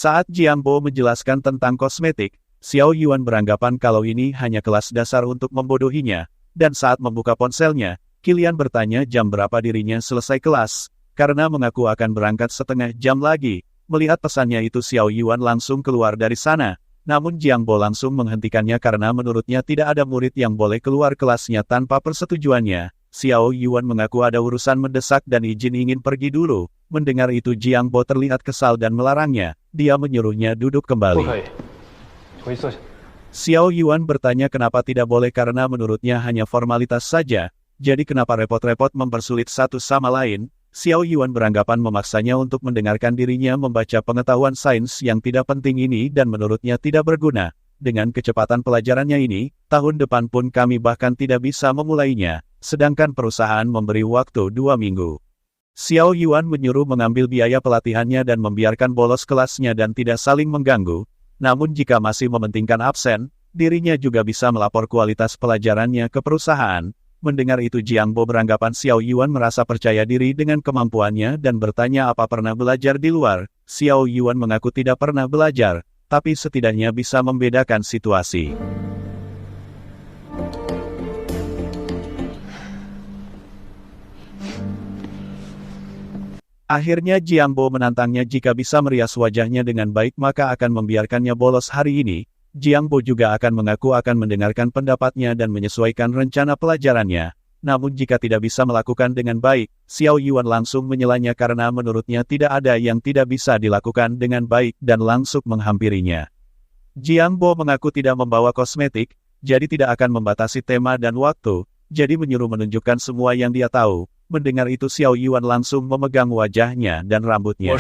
Saat Jiang Bo menjelaskan tentang kosmetik, Xiao Yuan beranggapan kalau ini hanya kelas dasar untuk membodohinya, dan saat membuka ponselnya, Qilian bertanya jam berapa dirinya selesai kelas, karena mengaku akan berangkat setengah jam lagi. Melihat pesannya itu Xiao Yuan langsung keluar dari sana, namun Jiang Bo langsung menghentikannya karena menurutnya tidak ada murid yang boleh keluar kelasnya tanpa persetujuannya. Xiao Yuan mengaku ada urusan mendesak dan izin ingin pergi dulu. Mendengar itu Jiang Bo terlihat kesal dan melarangnya, dia menyuruhnya duduk kembali. Xiao Yuan bertanya kenapa tidak boleh karena menurutnya hanya formalitas saja, jadi kenapa repot-repot mempersulit satu sama lain. Xiao Yuan beranggapan memaksanya untuk mendengarkan dirinya membaca pengetahuan sains yang tidak penting ini dan menurutnya tidak berguna. Dengan kecepatan pelajarannya ini, tahun depan pun kami bahkan tidak bisa memulainya, sedangkan perusahaan memberi waktu 2 minggu. Xiao Yuan menyuruh mengambil biaya pelatihannya dan membiarkan bolos kelasnya dan tidak saling mengganggu. Namun jika masih mementingkan absen, dirinya juga bisa melapor kualitas pelajarannya ke perusahaan. Mendengar itu Jiang Bo beranggapan Xiao Yuan merasa percaya diri dengan kemampuannya dan bertanya apa pernah belajar di luar. Xiao Yuan mengaku tidak pernah belajar, tapi setidaknya bisa membedakan situasi. Akhirnya Jiang Bo menantangnya jika bisa merias wajahnya dengan baik maka akan membiarkannya bolos hari ini. Jiang Bo juga akan mengaku akan mendengarkan pendapatnya dan menyesuaikan rencana pelajarannya. Namun jika tidak bisa melakukan dengan baik, Xiao Yuan langsung menyelanya karena menurutnya tidak ada yang tidak bisa dilakukan dengan baik dan langsung menghampirinya. Jiang Bo mengaku tidak membawa kosmetik, jadi tidak akan membatasi tema dan waktu, jadi menyuruh menunjukkan semua yang dia tahu. Mendengar itu Xiao Yuan langsung memegang wajahnya dan rambutnya.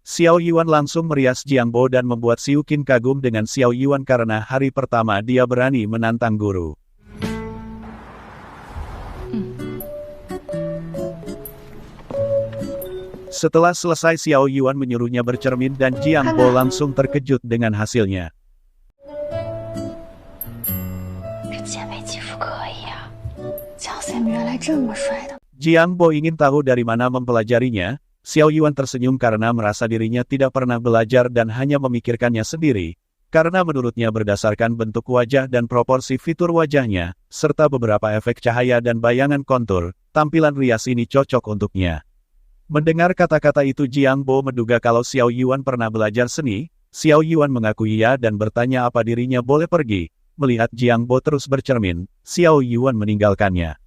Xiao Yuan langsung merias Jiang Bo dan membuat Xiu Qin kagum dengan Xiao Yuan karena hari pertama dia berani menantang guru. Setelah selesai Xiao Yuan menyuruhnya bercermin dan Jiang Bo langsung terkejut dengan hasilnya. Jiang Bo ingin tahu dari mana mempelajarinya. Xiao Yuan tersenyum karena merasa dirinya tidak pernah belajar dan hanya memikirkannya sendiri. Karena menurutnya berdasarkan bentuk wajah dan proporsi fitur wajahnya, serta beberapa efek cahaya dan bayangan kontur, tampilan rias ini cocok untuknya. Mendengar kata-kata itu Jiang Bo menduga kalau Xiao Yuan pernah belajar seni. Xiao Yuan mengaku iya dan bertanya apa dirinya boleh pergi. Melihat Jiang Bo terus bercermin, Xiao Yuan meninggalkannya.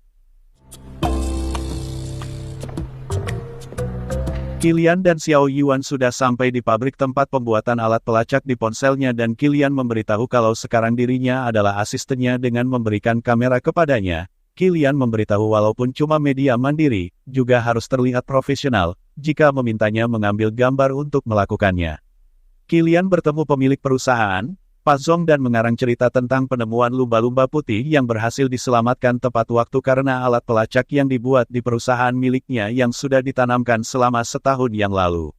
Qilian dan Xiao Yuan sudah sampai di pabrik tempat pembuatan alat pelacak di ponselnya dan Qilian memberitahu kalau sekarang dirinya adalah asistennya dengan memberikan kamera kepadanya. Qilian memberitahu walaupun cuma media mandiri, juga harus terlihat profesional, jika memintanya mengambil gambar untuk melakukannya. Qilian bertemu pemilik perusahaan, Pak Zong dan mengarang cerita tentang penemuan lumba-lumba putih yang berhasil diselamatkan tepat waktu karena alat pelacak yang dibuat di perusahaan miliknya yang sudah ditanamkan selama setahun yang lalu.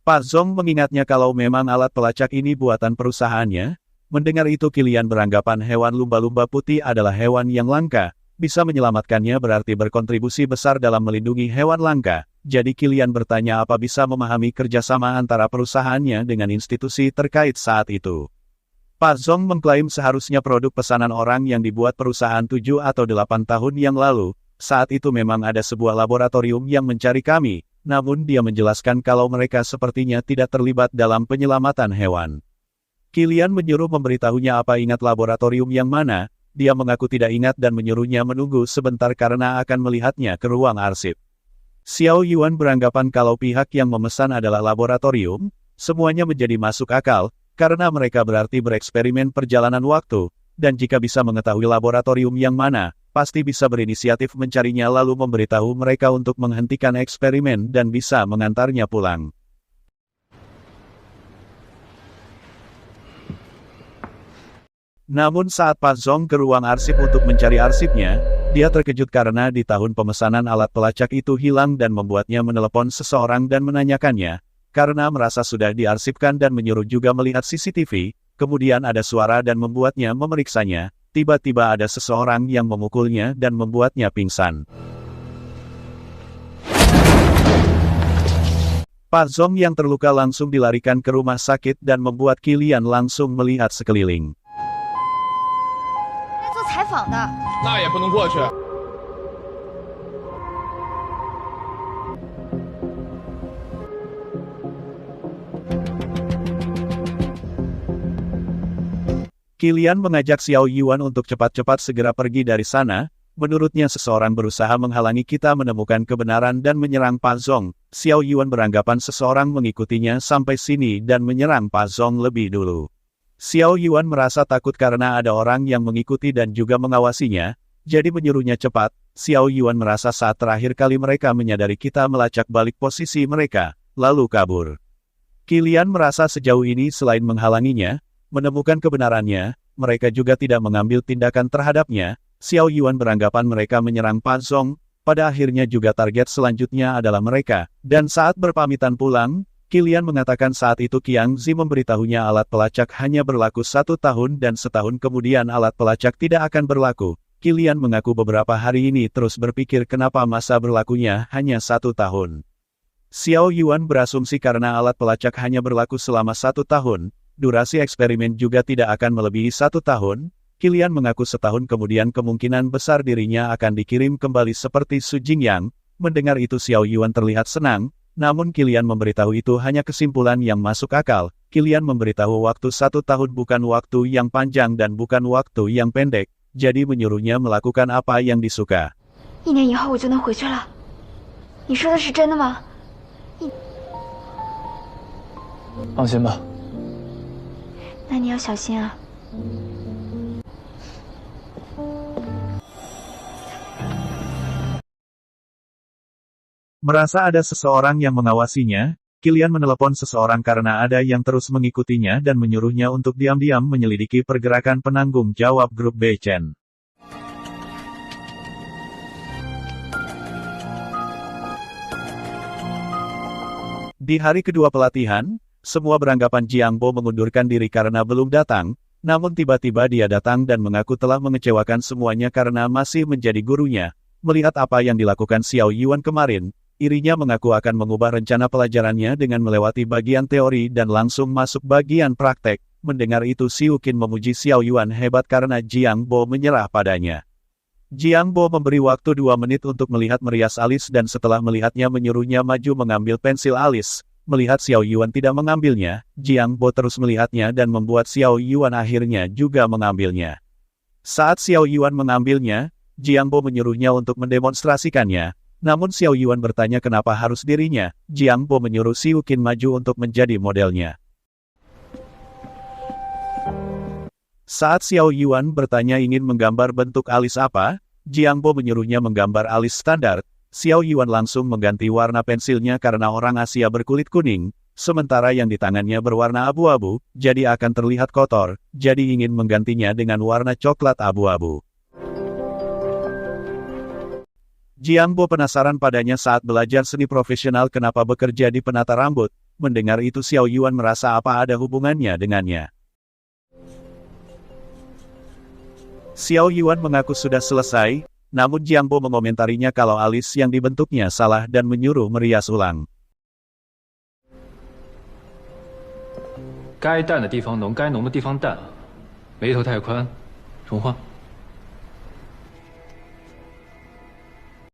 Pak Zong mengingatnya kalau memang alat pelacak ini buatan perusahaannya. Mendengar itu Qilian beranggapan hewan lumba-lumba putih adalah hewan yang langka, bisa menyelamatkannya berarti berkontribusi besar dalam melindungi hewan langka. Jadi Qilian bertanya apa bisa memahami kerjasama antara perusahaannya dengan institusi terkait saat itu. Pak Zong mengklaim seharusnya produk pesanan orang yang dibuat perusahaan 7 atau 8 tahun yang lalu. Saat itu memang ada sebuah laboratorium yang mencari kami, namun dia menjelaskan kalau mereka sepertinya tidak terlibat dalam penyelamatan hewan. Qilian menyuruh memberitahunya apa ingat laboratorium yang mana, dia mengaku tidak ingat dan menyuruhnya menunggu sebentar karena akan melihatnya ke ruang arsip. Xiao Yuan beranggapan kalau pihak yang memesan adalah laboratorium, semuanya menjadi masuk akal, karena mereka berarti bereksperimen perjalanan waktu, dan jika bisa mengetahui laboratorium yang mana, pasti bisa berinisiatif mencarinya lalu memberitahu mereka untuk menghentikan eksperimen dan bisa mengantarnya pulang. Namun saat Pak Zong ke ruang arsip untuk mencari arsipnya, dia terkejut karena di tahun pemesanan alat pelacak itu hilang dan membuatnya menelepon seseorang dan menanyakannya. Karena merasa sudah diarsipkan dan menyuruh juga melihat CCTV, kemudian ada suara dan membuatnya memeriksanya. tiba-tiba ada seseorang yang memukulnya dan membuatnya pingsan. Pak Zong yang terluka langsung dilarikan ke rumah sakit dan membuat Qilian langsung melihat sekeliling. Qilian mengajak Xiao Yuan untuk cepat-cepat segera pergi dari sana. Menurutnya seseorang berusaha menghalangi kita menemukan kebenaran dan menyerang Pak Zong. Xiao Yuan beranggapan seseorang mengikutinya sampai sini dan menyerang Pak Zong lebih dulu. Xiao Yuan merasa takut karena ada orang yang mengikuti dan juga mengawasinya, jadi menyuruhnya cepat. Xiao Yuan merasa saat terakhir kali mereka menyadari kita melacak balik posisi mereka, lalu kabur. Qilian merasa sejauh ini selain menghalanginya, menemukan kebenarannya, mereka juga tidak mengambil tindakan terhadapnya. Xiao Yuan beranggapan mereka menyerang Pak Zong, pada akhirnya juga target selanjutnya adalah mereka, dan saat berpamitan pulang, Qilian mengatakan saat itu Qiang Zi memberitahunya alat pelacak hanya berlaku 1 tahun dan setahun kemudian alat pelacak tidak akan berlaku. Qilian mengaku beberapa hari ini terus berpikir kenapa masa berlakunya hanya 1 tahun. Xiao Yuan berasumsi karena alat pelacak hanya berlaku selama 1 tahun, durasi eksperimen juga tidak akan melebihi 1 tahun. Qilian mengaku setahun kemudian kemungkinan besar dirinya akan dikirim kembali seperti Su Jingyang. Mendengar itu Xiao Yuan terlihat senang, namun Qilian memberitahu itu hanya kesimpulan yang masuk akal. Qilian memberitahu waktu 1 tahun bukan waktu yang panjang dan bukan waktu yang pendek, jadi menyuruhnya melakukan apa yang disuka. 1年以后我就能回去了。你说的是真的吗？放心吧。那你要小心啊。 Merasa ada seseorang yang mengawasinya, Qilian menelepon seseorang karena ada yang terus mengikutinya dan menyuruhnya untuk diam-diam menyelidiki pergerakan penanggung jawab grup Beichen. Di hari kedua pelatihan, semua beranggapan Jiang Bo mengundurkan diri karena belum datang, namun tiba-tiba dia datang dan mengaku telah mengecewakan semuanya karena masih menjadi gurunya. Melihat apa yang dilakukan Xiao Yuan kemarin, irinya mengaku akan mengubah rencana pelajarannya dengan melewati bagian teori dan langsung masuk bagian praktek. Mendengar itu Xiu Qin memuji Xiao Yuan hebat karena Jiang Bo menyerah padanya. Jiang Bo memberi waktu 2 menit untuk melihat merias alis dan setelah melihatnya menyuruhnya maju mengambil pensil alis. Melihat Xiao Yuan tidak mengambilnya, Jiang Bo terus melihatnya dan membuat Xiao Yuan akhirnya juga mengambilnya. Saat Xiao Yuan mengambilnya, Jiang Bo menyuruhnya untuk mendemonstrasikannya. Namun Xiao Yuan bertanya kenapa harus dirinya. Jiang Bo menyuruh Xiu Qin maju untuk menjadi modelnya. Saat Xiao Yuan bertanya ingin menggambar bentuk alis apa, Jiang Bo menyuruhnya menggambar alis standar. Xiao Yuan langsung mengganti warna pensilnya karena orang Asia berkulit kuning, sementara yang di tangannya berwarna abu-abu, jadi akan terlihat kotor, jadi ingin menggantinya dengan warna coklat abu-abu. Jiang Bo penasaran padanya saat belajar seni profesional kenapa bekerja di penata rambut. Mendengar itu Xiao Yuan merasa apa ada hubungannya dengannya. Xiao Yuan mengaku sudah selesai, namun Jiang Bo mengomentarinya kalau alis yang dibentuknya salah dan menyuruh merias ulang. 该淡的地方浓，该浓的地方淡，眉头太宽，重画。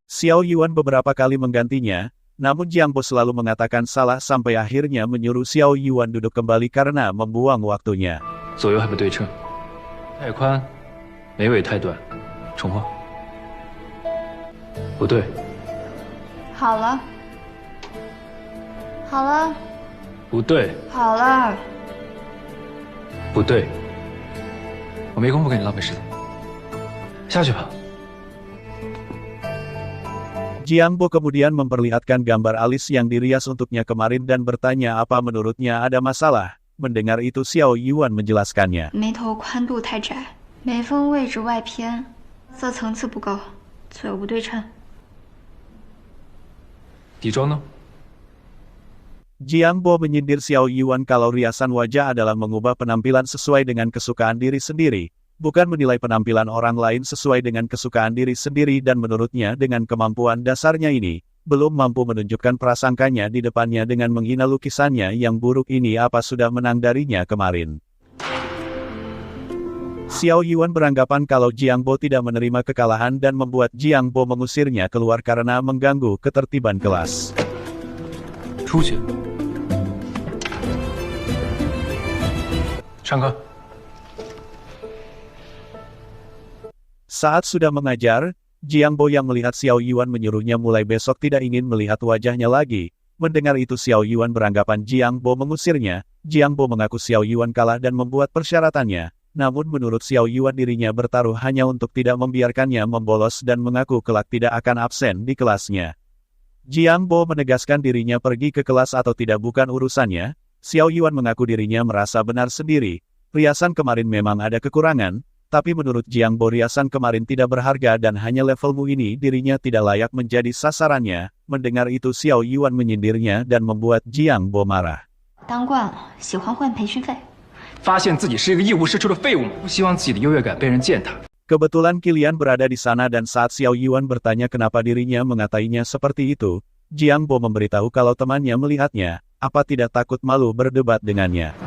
Xiao Yuan beberapa kali menggantinya, namun Jiang Bo selalu mengatakan salah sampai akhirnya menyuruh Xiao Yuan duduk kembali karena membuang waktunya. 左右还不对称，太宽，眉尾太短，重画。不对，好了，好了，不对，好了。不对，我没工夫跟你浪费时间，下去吧。 Jiang Bo kemudian memperlihatkan gambar alis yang dirias untuknya kemarin dan bertanya apa menurutnya ada masalah. Mendengar itu Xiao Yuan menjelaskannya. 眉头宽度太窄，眉峰位置外偏，色层次不够，左右不对称。底妆呢？ Jiang Bo menyindir Xiao Yuan kalau riasan wajah adalah mengubah penampilan sesuai dengan kesukaan diri sendiri. bukan menilai penampilan orang lain sesuai dengan kesukaan diri sendiri dan menurutnya dengan kemampuan dasarnya ini, belum mampu menunjukkan prasangkanya di depannya dengan menghina lukisannya yang buruk ini apa sudah menang darinya kemarin. Xiao Yuan beranggapan kalau Jiang Bo tidak menerima kekalahan dan membuat Jiang Bo mengusirnya keluar karena mengganggu ketertiban kelas. 出去。上课。 Saat sudah mengajar, Jiang Bo yang melihat Xiao Yuan menyuruhnya mulai besok tidak ingin melihat wajahnya lagi. Mendengar itu Xiao Yuan beranggapan Jiang Bo mengusirnya. Jiang Bo mengaku Xiao Yuan kalah dan membuat persyaratannya. Namun menurut Xiao Yuan dirinya bertaruh hanya untuk tidak membiarkannya membolos dan mengaku kelak tidak akan absen di kelasnya. Jiang Bo menegaskan dirinya pergi ke kelas atau tidak bukan urusannya. Xiao Yuan mengaku dirinya merasa benar sendiri. Riasan kemarin memang ada kekurangan. Tapi menurut Jiang Bo riasan kemarin tidak berharga dan hanya levelmu ini dirinya tidak layak menjadi sasarannya. Mendengar itu Xiao Yuan menyindirnya dan membuat Jiang Bo marah. 当惯了，喜欢换培训费。发现自己是一个一无是处的废物，不希望自己的优越感被人践踏。 Kebetulan Qilian berada di sana dan saat Xiao Yuan bertanya kenapa dirinya mengatainya seperti itu, Jiang Bo memberitahu kalau temannya melihatnya, apa tidak takut malu berdebat dengannya.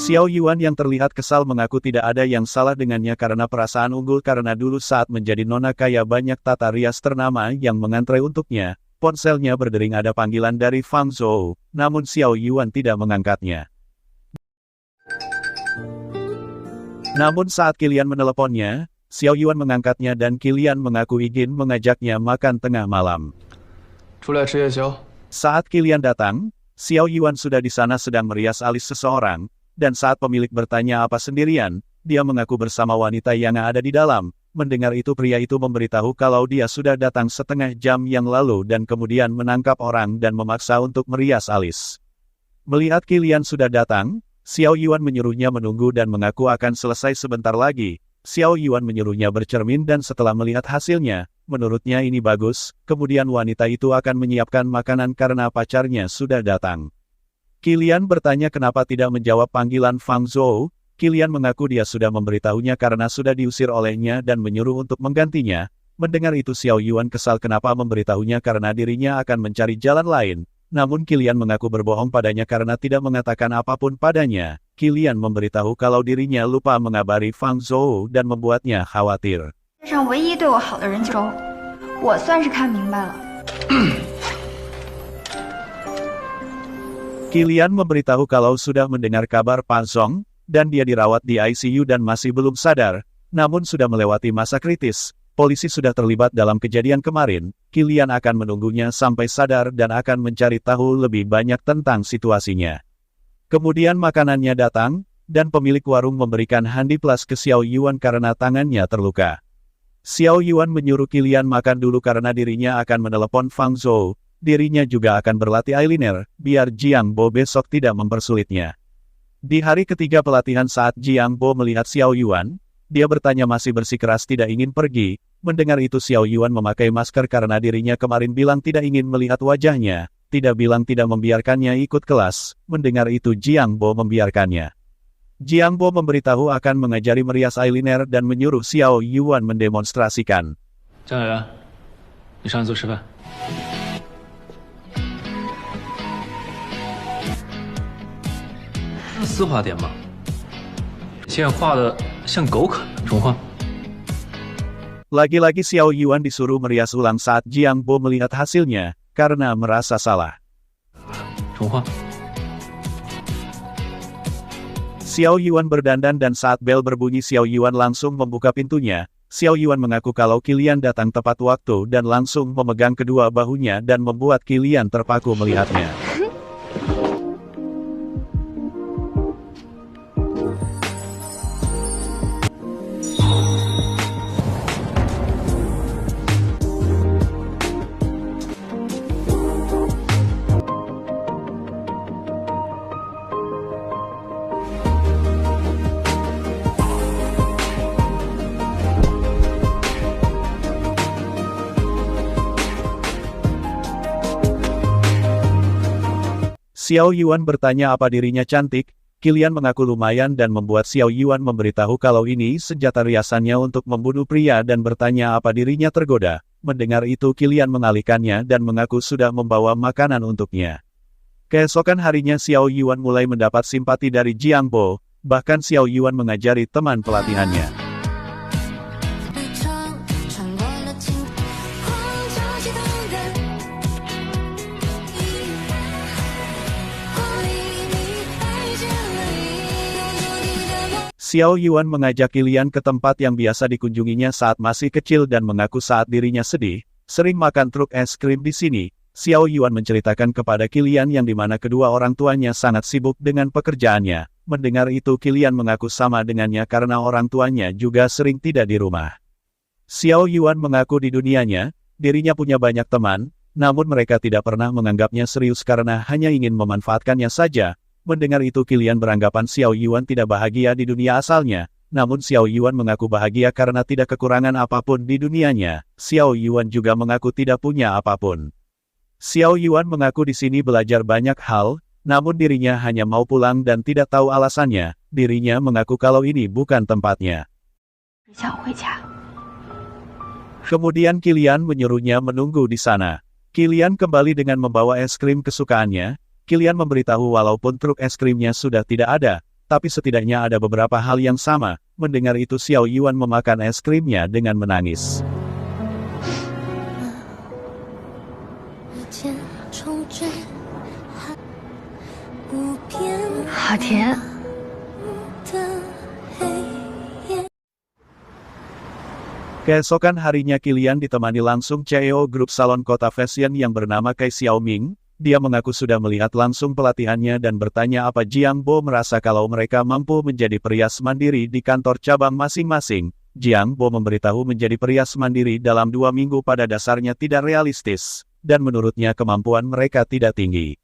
Xiao Yuan yang terlihat kesal mengaku tidak ada yang salah dengannya karena perasaan unggul karena dulu saat menjadi nona kaya banyak tata rias ternama yang mengantre untuknya. Ponselnya berdering ada panggilan dari Fang Zhou, namun Xiao Yuan tidak mengangkatnya. Namun saat Qilian meneleponnya, Xiao Yuan mengangkatnya dan Qilian mengaku ingin mengajaknya makan tengah malam. 出来吃夜宵。 Saat Qilian datang, Xiao Yuan sudah di sana sedang merias alis seseorang. Dan saat pemilik bertanya apa sendirian, dia mengaku bersama wanita yang ada di dalam. Mendengar itu pria itu memberitahu kalau dia sudah datang setengah jam yang lalu dan kemudian menangkap orang dan memaksa untuk merias alis. Melihat Qilian sudah datang, Xiao Yuan menyuruhnya menunggu dan mengaku akan selesai sebentar lagi. Xiao Yuan menyuruhnya bercermin dan setelah melihat hasilnya, menurutnya ini bagus, kemudian wanita itu akan menyiapkan makanan karena pacarnya sudah datang. Qilian bertanya kenapa tidak menjawab panggilan Fang Zhou. Qilian mengaku dia sudah memberitahunya karena sudah diusir olehnya dan menyuruh untuk menggantinya. Mendengar itu Xiao Yuan kesal kenapa memberitahunya karena dirinya akan mencari jalan lain. Namun Qilian mengaku berbohong padanya karena tidak mengatakan apapun padanya. Qilian memberitahu kalau dirinya lupa mengabari Fang Zhou dan membuatnya khawatir. 世上唯一对我好的人就是我算是看明白了。 Qilian memberitahu kalau sudah mendengar kabar Pan Zhong, dan dia dirawat di ICU dan masih belum sadar, namun sudah melewati masa kritis. Polisi sudah terlibat dalam kejadian kemarin. Qilian akan menunggunya sampai sadar dan akan mencari tahu lebih banyak tentang situasinya. Kemudian makanannya datang, dan pemilik warung memberikan handi plus ke Xiao Yuan karena tangannya terluka. Xiao Yuan menyuruh Qilian makan dulu karena dirinya akan menelepon Fang Zhou. Dirinya juga akan berlatih eyeliner, biar Jiang Bo besok tidak mempersulitnya. Di hari ketiga pelatihan saat Jiang Bo melihat Xiao Yuan, dia bertanya masih bersikeras tidak ingin pergi. Mendengar itu Xiao Yuan memakai masker karena dirinya kemarin bilang tidak ingin melihat wajahnya, tidak bilang tidak membiarkannya ikut kelas. Mendengar itu Jiang Bo membiarkannya. Jiang Bo memberitahu akan mengajari merias eyeliner dan menyuruh Xiao Yuan mendemonstrasikan. 江小圆，你上来做示范。 丝滑点嘛，现在画的像狗啃，重画。 Lagi-lagi Xiao Yuan disuruh merias ulang saat Jiang Bo melihat hasilnya, karena merasa salah. 重画。 Xiao Yuan berdandan dan saat bel berbunyi Xiao Yuan langsung membuka pintunya. Xiao Yuan mengaku kalau Qilian datang tepat waktu dan langsung memegang kedua bahunya dan membuat Qilian terpaku melihatnya. Xiao Yuan bertanya apa dirinya cantik, Qilian mengaku lumayan dan membuat Xiao Yuan memberitahu kalau ini senjata riasannya untuk membunuh pria dan bertanya apa dirinya tergoda. Mendengar itu Qilian mengalihkannya dan mengaku sudah membawa makanan untuknya. Keesokan harinya Xiao Yuan mulai mendapat simpati dari Jiang Bo, bahkan Xiao Yuan mengajari teman pelatihannya. Xiao Yuan mengajak Qilian ke tempat yang biasa dikunjunginya saat masih kecil dan mengaku saat dirinya sedih, sering makan truk es krim di sini. Xiao Yuan menceritakan kepada Qilian yang dimana kedua orang tuanya sangat sibuk dengan pekerjaannya. Mendengar itu Qilian mengaku sama dengannya karena orang tuanya juga sering tidak di rumah. Xiao Yuan mengaku di dunianya, dirinya punya banyak teman, namun mereka tidak pernah menganggapnya serius karena hanya ingin memanfaatkannya saja. Mendengar itu Qilian beranggapan Xiao Yuan tidak bahagia di dunia asalnya, namun Xiao Yuan mengaku bahagia karena tidak kekurangan apapun di dunianya. Xiao Yuan juga mengaku tidak punya apapun. Xiao Yuan mengaku di sini belajar banyak hal, namun dirinya hanya mau pulang dan tidak tahu alasannya. Dirinya mengaku kalau ini bukan tempatnya. Kemudian Qilian menyuruhnya menunggu di sana. Qilian kembali dengan membawa es krim kesukaannya. Qilian memberitahu walaupun truk es krimnya sudah tidak ada, tapi setidaknya ada beberapa hal yang sama. Mendengar itu Xiao Yuan memakan es krimnya dengan menangis. Keesokan harinya Qilian ditemani langsung CEO grup salon kota fashion yang bernama Kai Xiaoming. Dia mengaku sudah melihat langsung pelatihannya dan bertanya apa Jiang Bo merasa kalau mereka mampu menjadi perias mandiri di kantor cabang masing-masing. Jiang Bo memberitahu menjadi perias mandiri dalam 2 minggu pada dasarnya tidak realistis, dan menurutnya kemampuan mereka tidak tinggi.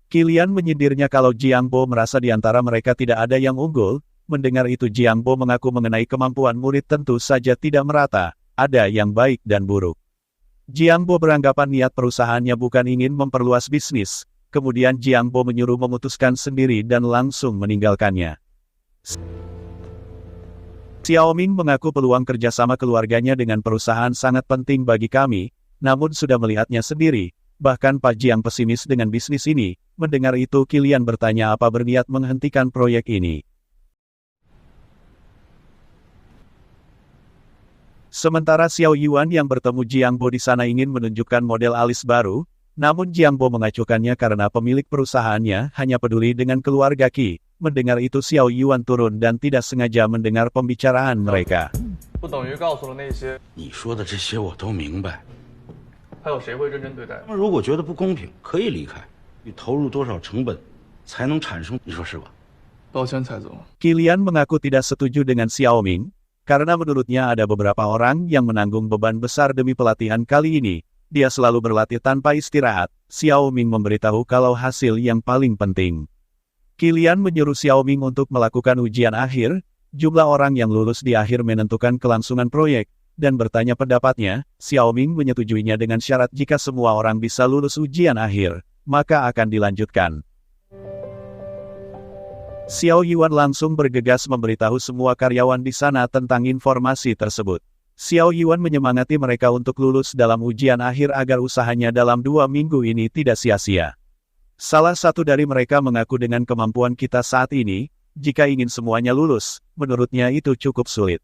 Qilian menyindirnya kalau Jiang Bo merasa di antara mereka tidak ada yang unggul. Mendengar itu Jiang Bo mengaku mengenai kemampuan murid tentu saja tidak merata, ada yang baik dan buruk. Jiang Bo beranggapan niat perusahaannya bukan ingin memperluas bisnis, kemudian Jiang Bo menyuruh memutuskan sendiri dan langsung meninggalkannya. Xiaoming mengaku peluang kerjasama keluarganya dengan perusahaan sangat penting bagi kami, namun sudah melihatnya sendiri, bahkan Pak Jiang pesimis dengan bisnis ini. Mendengar itu Qilian bertanya apa berniat menghentikan proyek ini. Sementara Xiao Yuan yang bertemu Jiang Bo di sana ingin menunjukkan model alis baru, namun Jiang Bo mengacuhkannya karena pemilik perusahaannya hanya peduli dengan keluarga Qi. Mendengar itu Xiao Yuan turun dan tidak sengaja mendengar pembicaraan mereka. Qilian mengaku tidak setuju dengan Xiaoming, karena menurutnya ada beberapa orang yang menanggung beban besar demi pelatihan kali ini. Dia selalu berlatih tanpa istirahat. Xiaoming memberitahu kalau hasil yang paling penting. Qilian menyuruh Xiaoming untuk melakukan ujian akhir. Jumlah orang yang lulus di akhir menentukan kelangsungan proyek, dan bertanya pendapatnya. Xiaoming menyetujuinya dengan syarat jika semua orang bisa lulus ujian akhir, maka akan dilanjutkan. Xiao Yuan langsung bergegas memberitahu semua karyawan di sana tentang informasi tersebut. Xiao Yuan menyemangati mereka untuk lulus dalam ujian akhir agar usahanya dalam 2 minggu ini tidak sia-sia. Salah satu dari mereka mengaku dengan kemampuan kita saat ini, jika ingin semuanya lulus, menurutnya itu cukup sulit.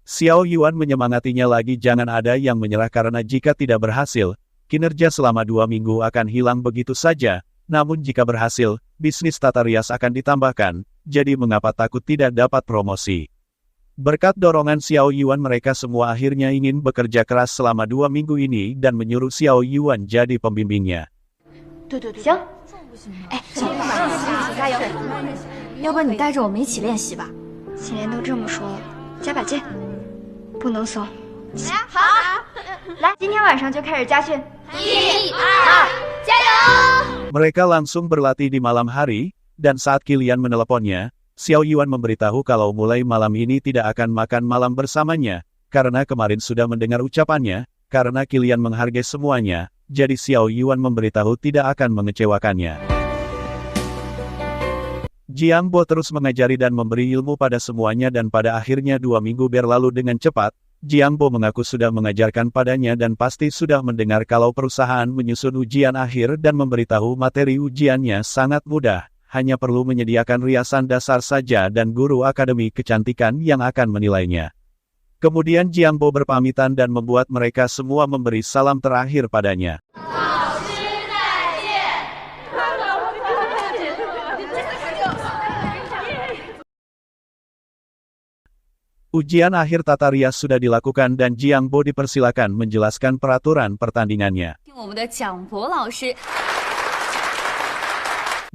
Xiao Yuan menyemangatinya lagi jangan ada yang menyerah karena jika tidak berhasil, kinerja selama 2 minggu akan hilang begitu saja. Namun jika berhasil, bisnis tata rias akan ditambahkan, jadi mengapa takut tidak dapat promosi. Berkat dorongan Xiao Yuan mereka semua akhirnya ingin bekerja keras selama 2 minggu ini dan menyuruh Xiao Yuan jadi pembimbingnya. Mereka langsung berlatih di malam hari, dan saat Qilian meneleponnya, Xiao Yuan memberitahu kalau mulai malam ini tidak akan makan malam bersamanya, karena kemarin sudah mendengar ucapannya, karena Qilian menghargai semuanya, jadi Xiao Yuan memberitahu tidak akan mengecewakannya. Jiang Bo terus mengajari dan memberi ilmu pada semuanya dan pada akhirnya 2 minggu berlalu dengan cepat. Jiang Bo mengaku sudah mengajarkan padanya dan pasti sudah mendengar kalau perusahaan menyusun ujian akhir dan memberitahu materi ujiannya sangat mudah. Hanya perlu menyediakan riasan dasar saja dan guru akademi kecantikan yang akan menilainya. Kemudian Jiang Bo berpamitan dan membuat mereka semua memberi salam terakhir padanya. Ujian akhir tata rias sudah dilakukan dan Jiang Bo dipersilakan menjelaskan peraturan pertandingannya.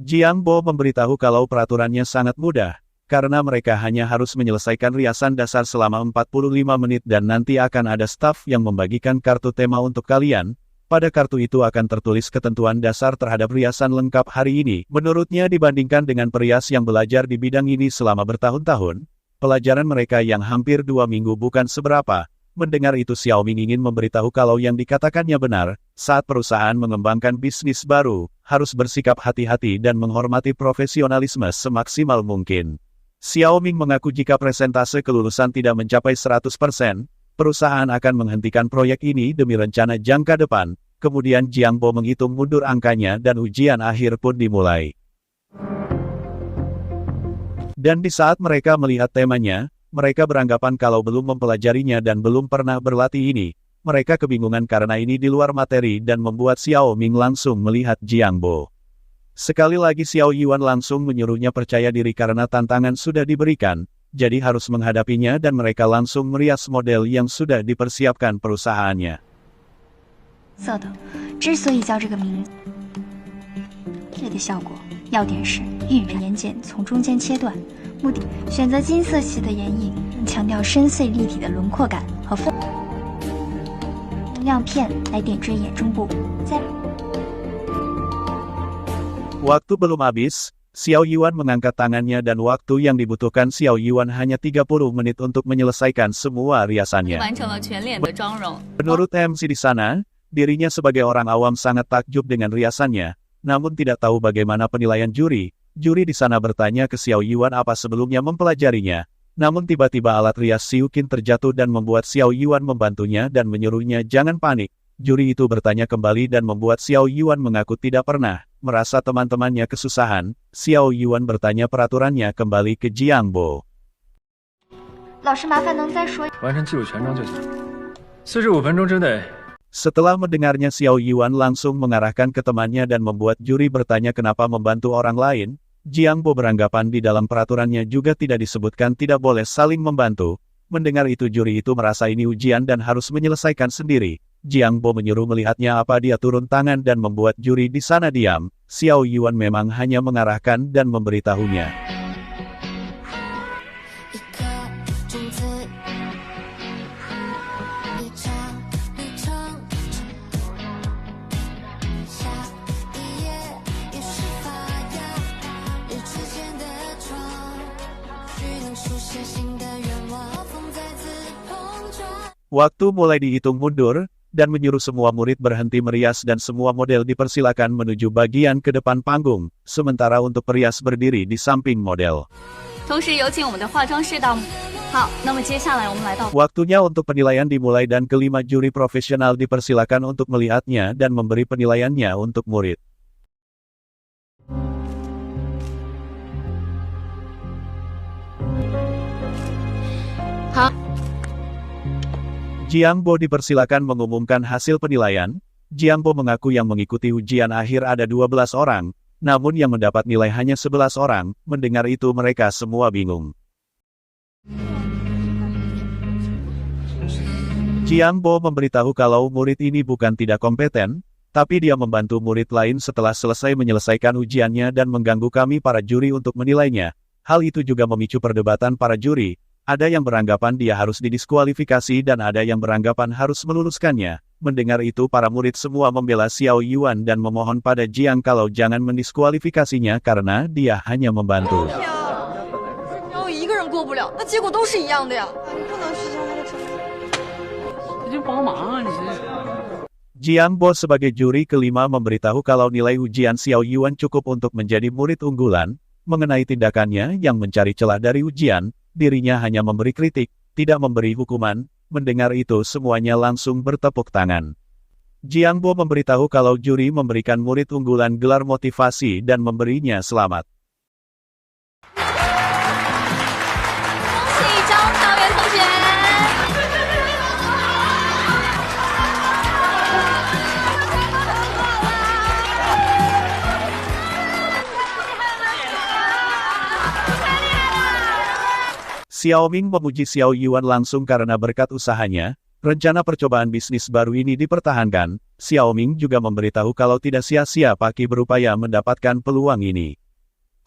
Jiang Bo memberitahu kalau peraturannya sangat mudah, karena mereka hanya harus menyelesaikan riasan dasar selama 45 menit dan nanti akan ada staf yang membagikan kartu tema untuk kalian. Pada kartu itu akan tertulis ketentuan dasar terhadap riasan lengkap hari ini. Menurutnya dibandingkan dengan perias yang belajar di bidang ini selama bertahun-tahun, pelajaran mereka yang hampir 2 minggu bukan seberapa. Mendengar itu Xiao Ming ingin memberitahu kalau yang dikatakannya benar, saat perusahaan mengembangkan bisnis baru, harus bersikap hati-hati dan menghormati profesionalisme semaksimal mungkin. Xiao Ming mengaku jika presentase kelulusan tidak mencapai 100%, perusahaan akan menghentikan proyek ini demi rencana jangka depan. Kemudian Jiang Bo menghitung mundur angkanya dan ujian akhir pun dimulai. Dan di saat mereka melihat temanya, mereka beranggapan kalau belum mempelajarinya dan belum pernah berlatih ini. Mereka kebingungan karena ini di luar materi dan membuat Xiao Ming langsung melihat Jiang Bo. Sekali lagi Xiao Yuan langsung menyuruhnya percaya diri karena tantangan sudah diberikan, jadi harus menghadapinya dan mereka langsung merias model yang sudah dipersiapkan perusahaannya. 色的，之所以叫这个名字，这的效果，要点是晕人眼睑从中间切断，目的选择金色系的眼影，强调深邃立体的轮廓感和丰亮片来点缀眼中部。再 Waktu belum habis, Xiao Yuan mengangkat tangannya dan waktu yang dibutuhkan Xiao Yuan hanya 30 menit untuk menyelesaikan semua riasannya. Menurut MC di sana, dirinya sebagai orang awam sangat takjub dengan riasannya, namun tidak tahu bagaimana penilaian juri. Juri di sana bertanya ke Xiao Yuan apa sebelumnya mempelajarinya, namun tiba-tiba alat rias Xiuqin terjatuh dan membuat Xiao Yuan membantunya dan menyuruhnya jangan panik. Juri itu bertanya kembali dan membuat Xiao Yuan mengaku tidak pernah. Merasa teman-temannya kesusahan, Xiao Yuan bertanya peraturannya kembali ke Jiang Bo. 老师麻烦能再说。完成技术全章就行，45分钟之内。 Setelah mendengarnya Xiao Yuan langsung mengarahkan ke temannya dan membuat juri bertanya kenapa membantu orang lain. Jiang Bo beranggapan di dalam peraturannya juga tidak disebutkan tidak boleh saling membantu. Mendengar itu juri itu merasa ini ujian dan harus menyelesaikan sendiri. Jiang Bo menyuruh melihatnya apa dia turun tangan dan membuat juri di sana diam. Xiao Yuan memang hanya mengarahkan dan memberitahunya. Waktu mulai dihitung mundur, dan menyuruh semua murid berhenti merias dan semua model dipersilakan menuju bagian ke depan panggung, sementara untuk perias berdiri di samping model. Waktunya untuk penilaian dimulai dan kelima juri profesional dipersilakan untuk melihatnya dan memberi penilaiannya untuk murid. Jiang Bo dipersilakan mengumumkan hasil penilaian. Jiang Bo mengaku yang mengikuti ujian akhir ada 12 orang, namun yang mendapat nilai hanya 11 orang. Mendengar itu mereka semua bingung. Jiang Bo memberitahu kalau murid ini bukan tidak kompeten, tapi dia membantu murid lain setelah selesai menyelesaikan ujiannya dan mengganggu kami para juri untuk menilainya. Hal itu juga memicu perdebatan para juri. Ada yang beranggapan dia harus didiskualifikasi dan ada yang beranggapan harus meluluskannya. Mendengar itu para murid semua membela Xiao Yuan dan memohon pada Jiang kalau jangan mendiskualifikasinya karena dia hanya membantu. Jiang Bo sebagai juri kelima memberitahu kalau nilai ujian Xiao Yuan cukup untuk menjadi murid unggulan. mengenai tindakannya yang mencari celah dari ujian, dirinya hanya memberi kritik, tidak memberi hukuman. Mendengar itu semuanya langsung bertepuk tangan. Jiang Bo memberitahu kalau juri memberikan murid unggulan gelar motivasi dan memberinya selamat. Xiao Ming memuji Xiao Yuan langsung karena berkat usahanya, rencana percobaan bisnis baru ini dipertahankan. Xiao Ming juga memberitahu kalau tidak sia-sia Paki berupaya mendapatkan peluang ini.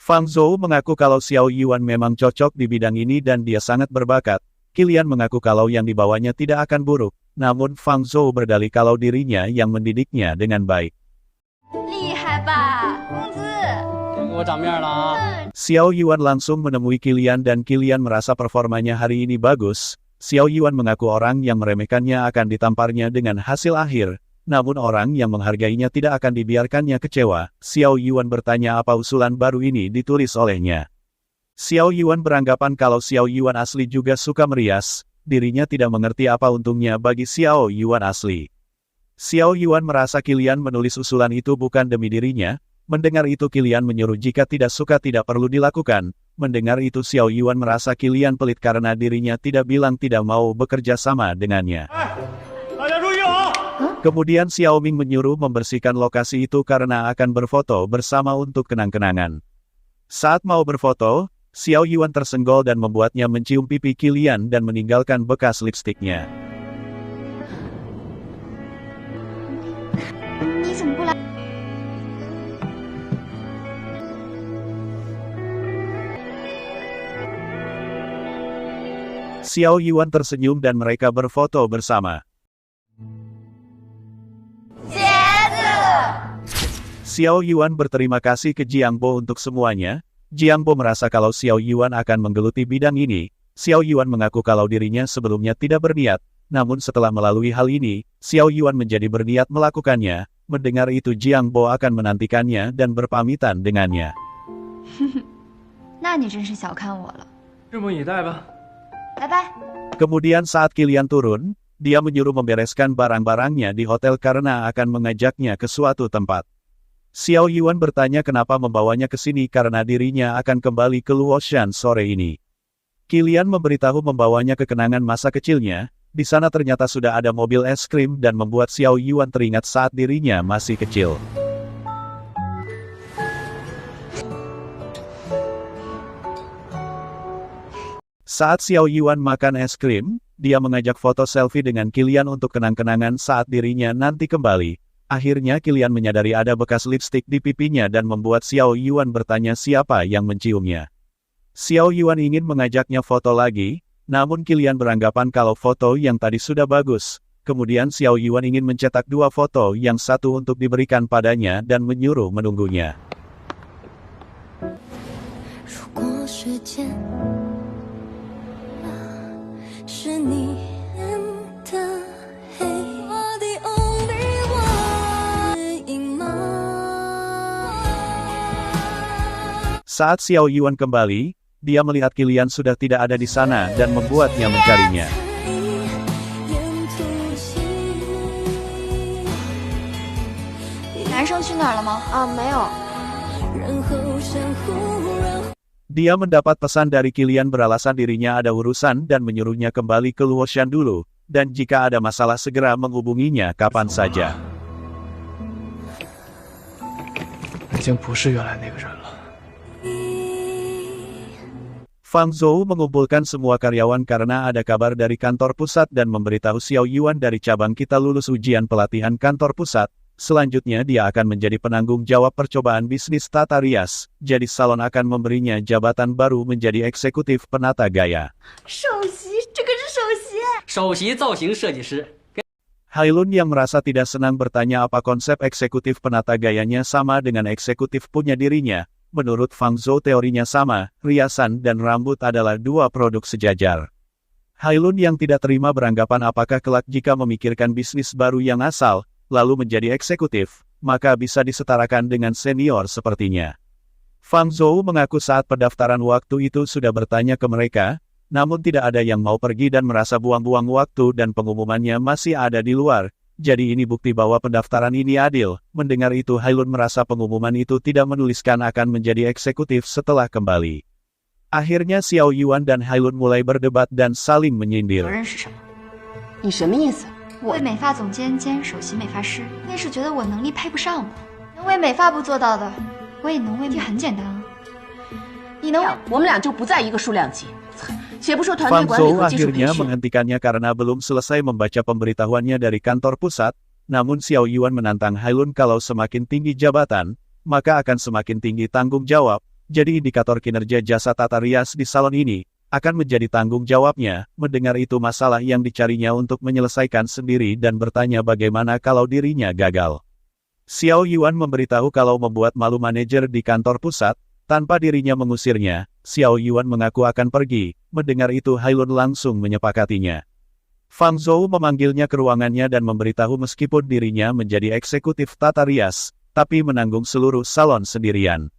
Fang Zhou mengaku kalau Xiao Yuan memang cocok di bidang ini dan dia sangat berbakat. Qilian mengaku kalau yang dibawanya tidak akan buruk, namun Fang Zhou berdalih kalau dirinya yang mendidiknya dengan baik. Xiao Yuan langsung menemui Qilian dan Qilian merasa performanya hari ini bagus. Xiao Yuan mengaku orang yang meremehkannya akan ditamparnya dengan hasil akhir, namun orang yang menghargainya tidak akan dibiarkannya kecewa. Xiao Yuan bertanya apa usulan baru ini ditulis olehnya. Xiao Yuan beranggapan kalau Xiao Yuan asli juga suka merias, dirinya tidak mengerti apa untungnya bagi Xiao Yuan asli. Xiao Yuan merasa Qilian menulis usulan itu bukan demi dirinya. Mendengar itu Qilian menyuruh jika tidak suka tidak perlu dilakukan. Mendengar itu Xiao Yuan merasa Qilian pelit karena dirinya tidak bilang tidak mau bekerja sama dengannya. Kemudian Xiao Ming menyuruh membersihkan lokasi itu karena akan berfoto bersama untuk kenang-kenangan. Saat mau berfoto, Xiao Yuan tersenggol dan membuatnya mencium pipi Qilian dan meninggalkan bekas lipstiknya. Xiao Yuan tersenyum dan mereka berfoto bersama. Xiao Yuan berterima kasih ke Jiang Bo untuk semuanya. Jiang Bo merasa kalau Xiao Yuan akan menggeluti bidang ini. Xiao Yuan mengaku kalau dirinya sebelumnya tidak berniat, namun setelah melalui hal ini, Xiao Yuan menjadi berniat melakukannya. Mendengar itu Jiang Bo akan menantikannya dan berpamitan dengannya. Kemudian saat Qilian turun, dia menyuruh membereskan barang-barangnya di hotel karena akan mengajaknya ke suatu tempat. Xiao Yuan bertanya kenapa membawanya ke sini karena dirinya akan kembali ke Luoshan sore ini. Qilian memberitahu membawanya ke kenangan masa kecilnya. Di sana ternyata sudah ada mobil es krim dan membuat Xiao Yuan teringat saat dirinya masih kecil. Saat Xiao Yuan makan es krim, dia mengajak foto selfie dengan Qilian untuk kenang-kenangan saat dirinya nanti kembali. Akhirnya Qilian menyadari ada bekas lipstik di pipinya dan membuat Xiao Yuan bertanya siapa yang menciumnya. Xiao Yuan ingin mengajaknya foto lagi, namun Qilian beranggapan kalau foto yang tadi sudah bagus. Kemudian Xiao Yuan ingin mencetak dua foto yang satu untuk diberikan padanya dan menyuruh menunggunya. Saat Xiao Yuan kembali, dia melihat Qilian sudah tidak ada di sana dan membuatnya mencarinya. Dia mendapat pesan dari Qilian beralasan dirinya ada urusan dan menyuruhnya kembali ke Luoshan dulu, dan jika ada masalah segera menghubunginya kapan saja. Fang Zhou mengumpulkan semua karyawan karena ada kabar dari kantor pusat dan memberitahu Xiao Yuan dari cabang kita lulus ujian pelatihan kantor pusat. Selanjutnya dia akan menjadi penanggung jawab percobaan bisnis tata rias, jadi salon akan memberinya jabatan baru menjadi eksekutif penata gaya. Hailun yang merasa tidak senang bertanya apa konsep eksekutif penata gayanya sama dengan eksekutif punya dirinya. Menurut Fang Zhou teorinya sama, riasan dan rambut adalah dua produk sejajar. Hailun yang tidak terima beranggapan apakah kelak jika memikirkan bisnis baru yang asal, lalu menjadi eksekutif, maka bisa disetarakan dengan senior sepertinya. Fang Zhou mengaku saat pendaftaran waktu itu sudah bertanya ke mereka, namun tidak ada yang mau pergi dan merasa buang-buang waktu dan pengumumannya masih ada di luar. Jadi ini bukti bahwa pendaftaran ini adil. Mendengar itu Hailun merasa pengumuman itu tidak menuliskan akan menjadi eksekutif setelah kembali. Akhirnya Xiao Yuan dan Hailun mulai berdebat dan saling menyindir. 你什么意思？为美发总监兼首席美发师，应该是觉得我能力配不上我。能为美发部做到的，我也能为很简单啊。你能，我们俩就不在一个数量级。且不说团队 Fang 管理 Zhou 和技术培 akhirnya 训， menghentikannya karena belum selesai membaca pemberitahuannya dari kantor pusat, namun Xiao Yuan menantang Hailun kalau semakin tinggi jabatan, maka akan semakin tinggi tanggung jawab, jadi indikator kinerja jasa tata rias di salon ini, akan menjadi tanggung jawabnya. Mendengar itu masalah yang dicarinya untuk menyelesaikan sendiri dan bertanya bagaimana kalau dirinya gagal. Xiao Yuan memberitahu kalau membuat malu manajer di kantor pusat, tanpa dirinya mengusirnya, Xiao Yuan mengaku akan pergi. Mendengar itu Hailun langsung menyepakatinya. Fang Zhou memanggilnya ke ruangannya dan memberitahu meskipun dirinya menjadi eksekutif tata rias, tapi menanggung seluruh salon sendirian.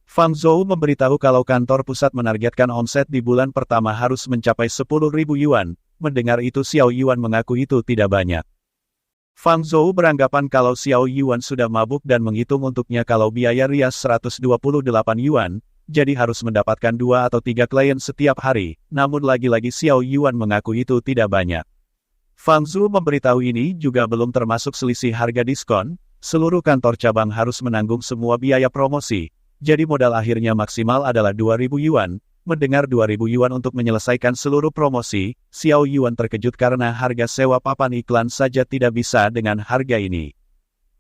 Fang Zhou memberitahu kalau kantor pusat menargetkan omset di bulan pertama harus mencapai 10.000 yuan. Mendengar itu Xiao Yuan mengaku itu tidak banyak. Fang Zhou beranggapan kalau Xiao Yuan sudah mabuk dan menghitung untuknya kalau biaya rias 128 yuan, jadi harus mendapatkan 2 atau 3 klien setiap hari, namun lagi-lagi Xiao Yuan mengaku itu tidak banyak. Fang Zhou memberitahu ini juga belum termasuk selisih harga diskon, seluruh kantor cabang harus menanggung semua biaya promosi, jadi modal akhirnya maksimal adalah 2.000 yuan. Mendengar 2.000 yuan untuk menyelesaikan seluruh promosi, Xiao Yuan terkejut karena harga sewa papan iklan saja tidak bisa dengan harga ini.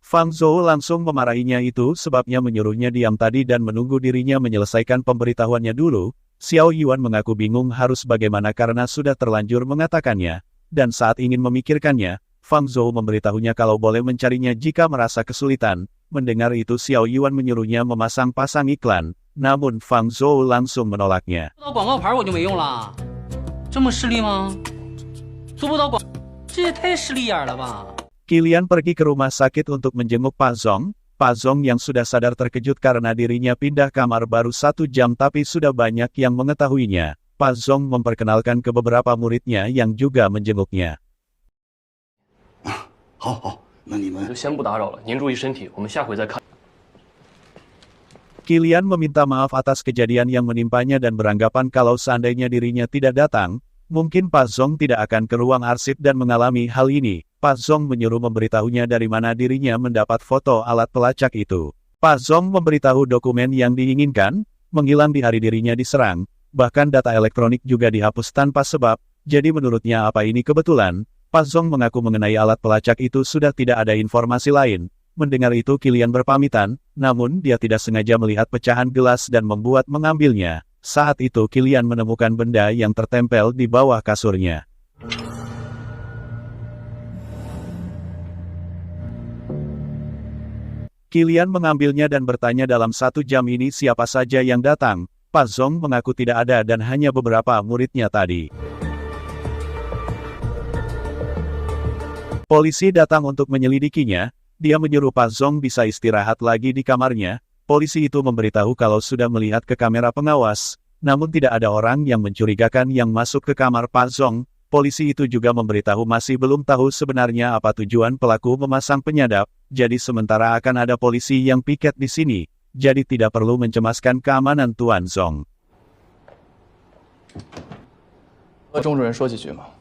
Fang Zhou langsung memarahinya itu sebabnya menyuruhnya diam tadi dan menunggu dirinya menyelesaikan pemberitahuannya dulu. Xiao Yuan mengaku bingung harus bagaimana karena sudah terlanjur mengatakannya, dan saat ingin memikirkannya, Fang Zhou memberitahunya kalau boleh mencarinya jika merasa kesulitan. Mendengar itu Xiao Yuan menyuruhnya memasang-pasang iklan, namun Fang Zhou langsung menolaknya. Kilian pergi ke rumah sakit untuk menjenguk Pak Zong. Pak Zong yang sudah sadar terkejut karena dirinya pindah kamar baru 1 jam tapi sudah banyak yang mengetahuinya. Pak Zong memperkenalkan ke beberapa muridnya yang juga menjenguknya. 好好，那你们 就先不打扰了，您注意身体，我们下回再看。 Kilian meminta maaf atas kejadian yang menimpanya dan beranggapan kalau seandainya dirinya tidak datang, mungkin Pak Zong tidak akan ke ruang arsip dan mengalami hal ini. Pak Zong menyuruh memberitahunya dari mana dirinya mendapat foto alat pelacak itu. Pak Zong memberitahu dokumen yang diinginkan, menghilang di hari dirinya diserang, bahkan data elektronik juga dihapus tanpa sebab, jadi menurutnya apa ini kebetulan. Pak Zong mengaku mengenai alat pelacak itu sudah tidak ada informasi lain. Mendengar itu Kilian berpamitan, namun dia tidak sengaja melihat pecahan gelas dan membuat mengambilnya. Saat itu Kilian menemukan benda yang tertempel di bawah kasurnya. Kilian mengambilnya dan bertanya dalam 1 jam ini siapa saja yang datang. Pak Zong mengaku tidak ada dan hanya beberapa muridnya tadi. Polisi datang untuk menyelidikinya. Dia menyuruh Pak Zong bisa istirahat lagi di kamarnya. Polisi itu memberitahu kalau sudah melihat ke kamera pengawas, namun tidak ada orang yang mencurigakan yang masuk ke kamar Pak Zong. Polisi itu juga memberitahu masih belum tahu sebenarnya apa tujuan pelaku memasang penyadap, jadi sementara akan ada polisi yang piket di sini, jadi tidak perlu mencemaskan keamanan Tuan Zong. 和钟主任说几句嘛。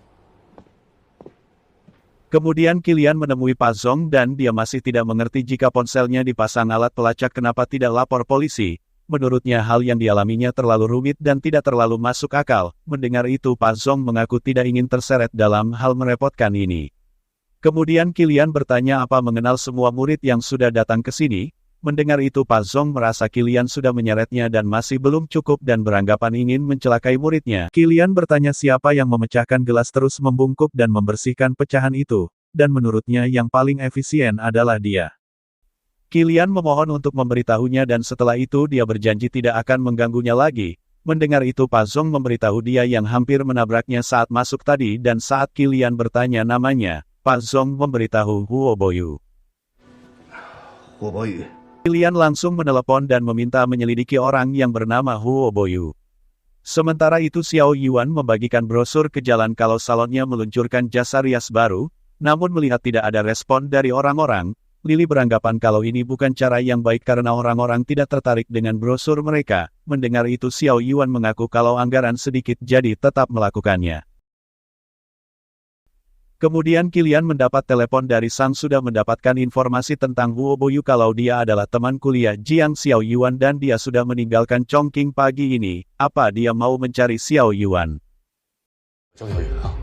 Kemudian Kilian menemui Pak Zong dan dia masih tidak mengerti jika ponselnya dipasang alat pelacak kenapa tidak lapor polisi. Menurutnya hal yang dialaminya terlalu rumit dan tidak terlalu masuk akal. Mendengar itu Pak Zong mengaku tidak ingin terseret dalam hal merepotkan ini. Kemudian Kilian bertanya apa mengenal semua murid yang sudah datang ke sini. Mendengar itu Pak Zong merasa Kilian sudah menyeretnya dan masih belum cukup dan beranggapan ingin mencelakai muridnya. Kilian bertanya siapa yang memecahkan gelas terus membungkuk dan membersihkan pecahan itu, dan menurutnya yang paling efisien adalah dia. Kilian memohon untuk memberitahunya dan setelah itu dia berjanji tidak akan mengganggunya lagi. Mendengar itu Pak Zong memberitahu dia yang hampir menabraknya saat masuk tadi dan saat Kilian bertanya namanya, Pak Zong memberitahu Huo Boyu. 火博宇， Kilian langsung menelepon dan meminta menyelidiki orang yang bernama Huo Boyu. Sementara itu Xiao Yuan membagikan brosur ke jalan kalau salonnya meluncurkan jasa rias baru, namun melihat tidak ada respon dari orang-orang, Lily beranggapan kalau ini bukan cara yang baik karena orang-orang tidak tertarik dengan brosur mereka. Mendengar itu Xiao Yuan mengaku kalau anggaran sedikit jadi tetap melakukannya. Kemudian Kilian mendapat telepon dari Sang sudah mendapatkan informasi tentang Huo Boyu kalau dia adalah teman kuliah Jiang Xiao Yuan dan dia sudah meninggalkan Chongqing pagi ini. Apa dia mau mencari Xiao Yuan? 周有人啊，